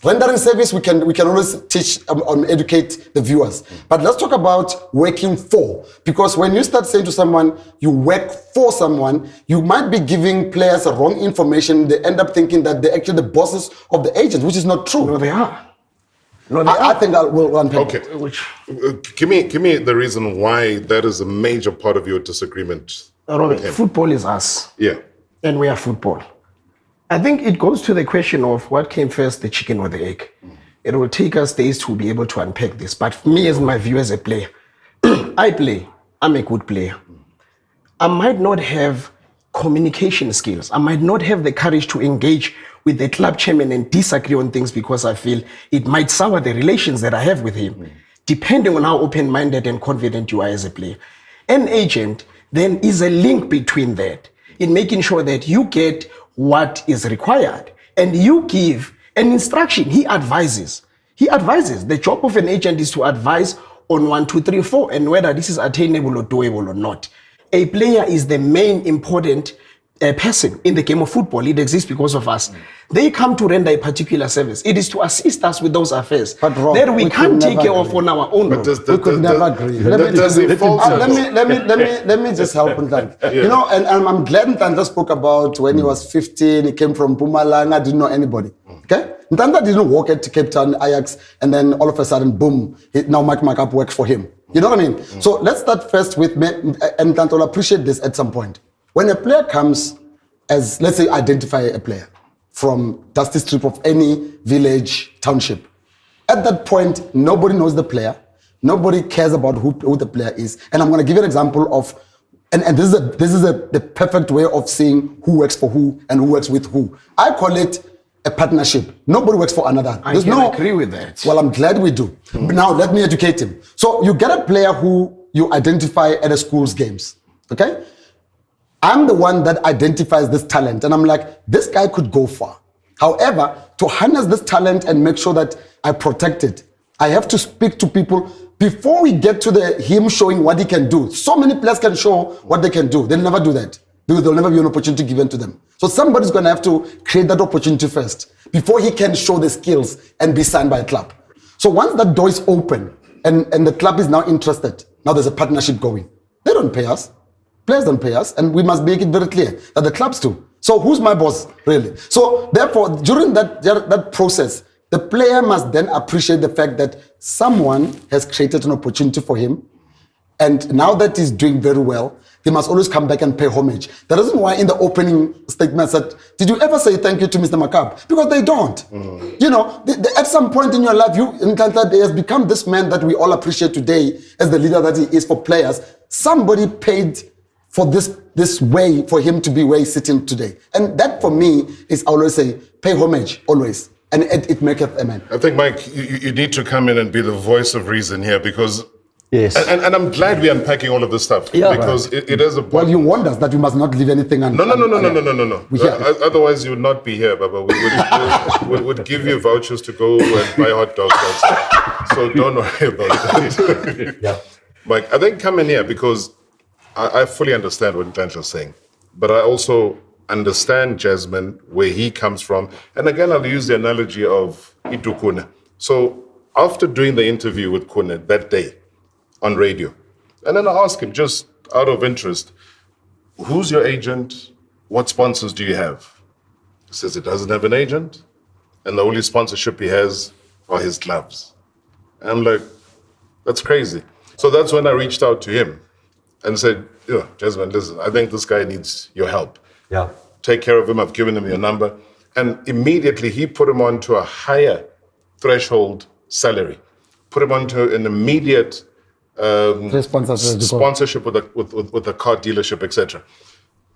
Rendering service, we can always teach educate the viewers. But let's talk about working for. Because when you start saying to someone, you work for someone, you might be giving players the wrong information. They end up thinking that they're actually the bosses of the agents, which is not true. No, they are. I think I will unpack. Okay. Give me the reason why that is a major part of your disagreement. Robert, football is us. Yeah. And we are football. I think it goes to the question of what came first, the chicken or the egg. It will take us days to be able to unpack this. But for me, as my view as a player, I play. I'm a good player. I might not have communication skills. I might not have the courage to engage with the club chairman and disagree on things because I feel it might sour the relations that I have with him, depending on how open-minded and confident you are as a player. An agent then is a link between that in making sure that you get what is required and you give an instruction. He advises. The job of an agent is to advise on 1, 2, 3, 4 and whether this is attainable or doable or not. A player is the main important person in the game of football. It exists because of us. They come to render a particular service. It is to assist us with those affairs that we can't take care of on our own. We could never agree. Let me just help Nhlanhla. Yeah. You know, and I'm glad Nhlanhla spoke about when he was 15, he came from Mpumalanga, didn't know anybody. Okay? Nhlanhla didn't work at Cape Town, Ajax, and then all of a sudden, boom, now Makaab works for him. You know what I mean? So let's start first with, and Nhlanhla will appreciate this at some point. When a player comes as, let's say, identify a player from Dusty Strip of any village, township, at that point, nobody knows the player. Nobody cares about who the player is. And I'm going to give you an example of, and this is the perfect way of seeing who works for who and who works with who. I call it a partnership. Nobody works for another. I can agree with that. Well, I'm glad we do. Now, let me educate him. So you get a player who you identify at a school's games, okay? I'm the one that identifies this talent, and I'm like, this guy could go far. However, to harness this talent and make sure that I protect it, I have to speak to people before we get to him showing what he can do. So many players can show what they can do. They'll never do that. There'll never be an opportunity given to them. So somebody's going to have to create that opportunity first before he can show the skills and be signed by a club. So once that door is open and the club is now interested, now there's a partnership going. They don't pay us. Players don't pay us, and we must make it very clear that the clubs do. So who's my boss, really? So therefore, during that process, the player must then appreciate the fact that someone has created an opportunity for him, and now that he's doing very well, he must always come back and pay homage. That is why in the opening statement I said, did you ever say thank you to Mr. Makaab? Because they don't. You know, at some point in your life, Nhlanhla has become this man that we all appreciate today as the leader that he is for players. Somebody paid for this way for him to be where he's sitting today. And that for me is, I always say, pay homage, always. And it maketh a man. I think, Mike, you need to come in and be the voice of reason here because... Yes. And I'm glad we're unpacking all of this stuff. Yeah. Because it is a point. Well, you warned us that we must not leave anything No. Otherwise, you would not be here, Baba. We would give you vouchers to go and buy hot dogs outside. So don't worry about that. Yeah. Mike, I think come in here because I fully understand what Nhlanhla is saying, but I also understand Jazzman, where he comes from. And again, I'll use the analogy of Itu Kune. So after doing the interview with Kune that day on radio, and then I asked him just out of interest, who's your agent? What sponsors do you have? He says he doesn't have an agent, and the only sponsorship he has are his gloves. And I'm like, that's crazy. So that's when I reached out to him and said, yeah, Jazzman, listen, I think this guy needs your help. Yeah. Take care of him. I've given him your number. And immediately he put him onto a higher threshold salary, put him onto an immediate sponsorship with a car dealership, etc.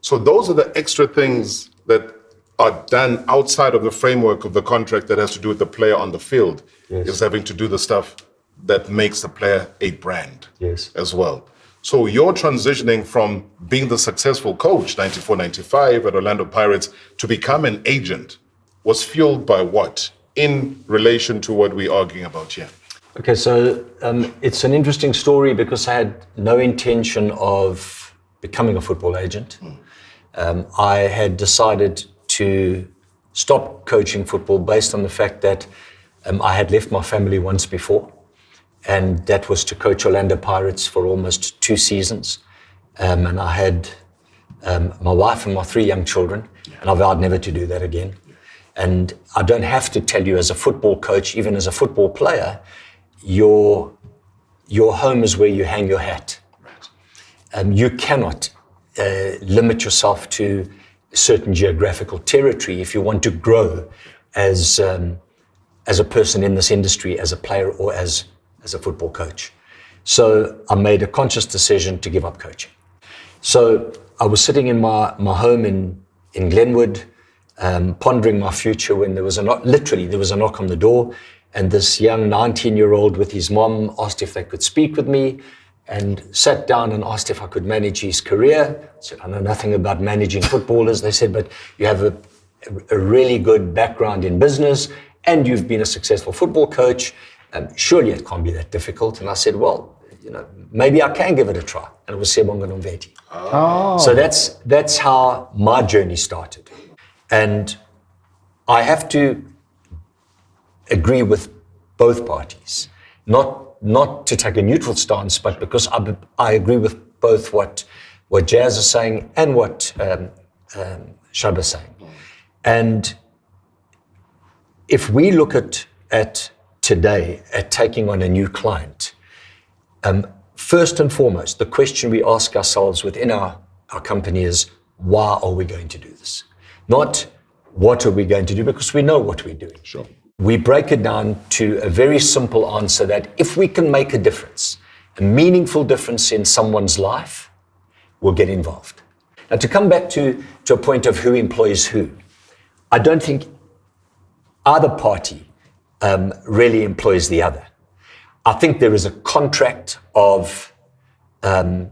So those are the extra things that are done outside of the framework of the contract that has to do with the player on the field. Yes. Is having to do the stuff that makes the player a brand. Yes. As well. So you're transitioning from being the successful coach, 94-95 at Orlando Pirates, to become an agent was fueled by what in relation to what we're arguing about here? Okay, so it's an interesting story because I had no intention of becoming a football agent. I had decided to stop coaching football based on the fact that I had left my family once before, and that was to coach Orlando Pirates for almost 2 seasons. And I had my wife and my 3 young children, and I vowed never to do that again. And I don't have to tell you, as a football coach, even as a football player, your home is where you hang your hat. You cannot limit yourself to certain geographical territory if you want to grow as a person in this industry, as a player or as a football coach. So I made a conscious decision to give up coaching. So I was sitting in my home in Glenwood, pondering my future, when there was a knock on the door, and this young 19-year-old with his mom asked if they could speak with me, and sat down and asked if I could manage his career. I said, I know nothing about managing footballers. They said, but you have a really good background in business, and you've been a successful football coach. Surely it can't be that difficult. And I said, well, maybe I can give it a try. And it was Siyabonga Nomveti. Oh. So that's how my journey started. And I have to agree with both parties, not to take a neutral stance, but because I agree with both what Jazz is saying and what Shab is saying. And if we look at today, at taking on a new client, first and foremost, the question we ask ourselves within our company is, why are we going to do this? Not what are we going to do, because we know what we're doing. Sure. We break it down to a very simple answer that if we can make a difference, a meaningful difference in someone's life, we'll get involved. Now, to come back to a point of who employs who, I don't think either party really employs the other. I think there is a contract of... The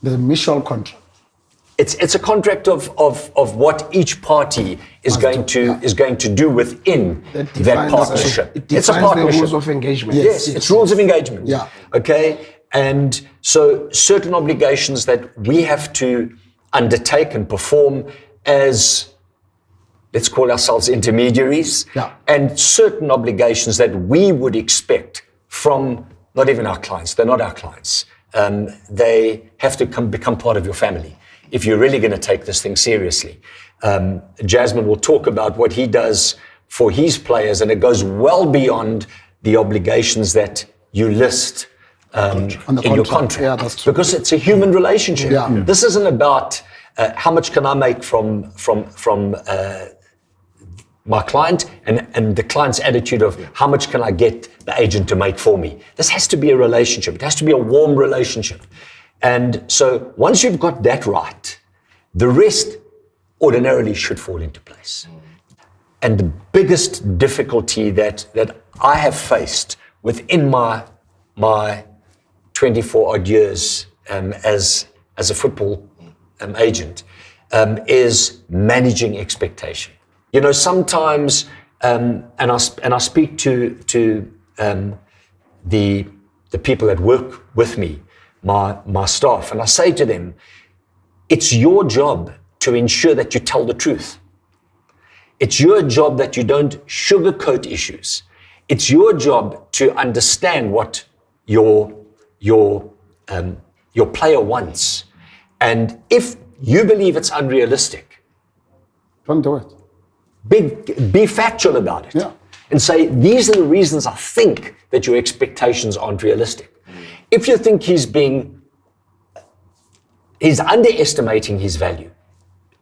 mutual contract. It's a contract of what each party is going to do within that partnership. It's a partnership. The rules of engagement. Yes, it's rules of engagement. Yeah. Okay, and so certain obligations that we have to undertake and perform as, let's call ourselves intermediaries, and certain obligations that we would expect from not even our clients. They're not our clients. They have to become part of your family if you're really going to take this thing seriously. Jazzman will talk about what he does for his players, and it goes well beyond the obligations that you list in your contract. Yeah, that's true. Because it's a human relationship. Yeah. This isn't about how much can I make from my client and the client's attitude of how much can I get the agent to make for me. This has to be a relationship. It has to be a warm relationship. And so once you've got that right, the rest ordinarily should fall into place. And the biggest difficulty that I have faced within my 24 odd years as a football agent is managing expectation. Sometimes, and I speak to the people that work with me, my staff, and I say to them, it's your job to ensure that you tell the truth. It's your job that you don't sugarcoat issues. It's your job to understand what your player wants. And if you believe it's unrealistic, Don't do it. be factual about it. Yeah. And say, these are the reasons I think that your expectations aren't realistic. If you think he's underestimating his value,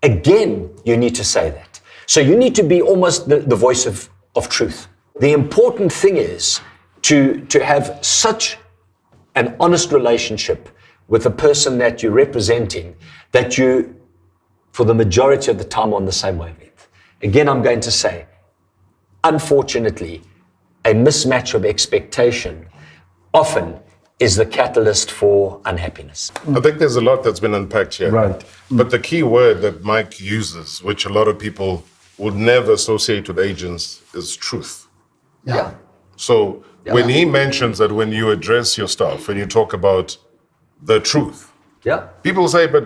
again, you need to say that. So you need to be almost the voice of truth. The important thing is to have such an honest relationship with the person that you're representing that you, for the majority of the time, on the same wavelength. Again, I'm going to say, unfortunately, a mismatch of expectation often is the catalyst for unhappiness. I think there's a lot that's been unpacked here. Right. But the key word that Mike uses, which a lot of people would never associate with agents, is truth. Yeah. So when he mentions that when you address your staff and you talk about the truth, people say, but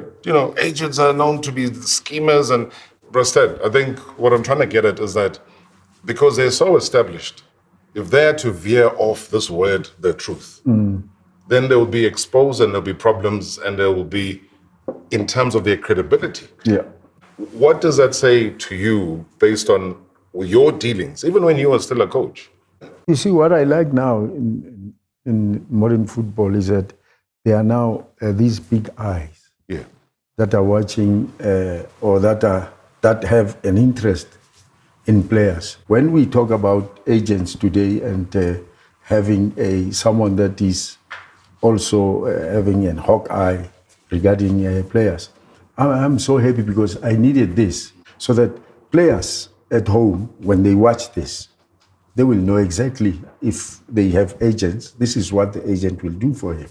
agents are known to be schemers and Brasted. I think what I'm trying to get at is that because they're so established, if they are to veer off this word, the truth, then they will be exposed and there'll be problems and there will be, in terms of their credibility. Yeah. What does that say to you based on your dealings, even when you were still a coach? You see, what I like now in modern football is that there are now these big eyes Yeah. that are watching or that have an interest in players. When we talk about agents today and having someone that is also having an hawk eye regarding players, I'm so happy because I needed this so that players at home, when they watch this, they will know exactly if they have agents, this is what the agent will do for him.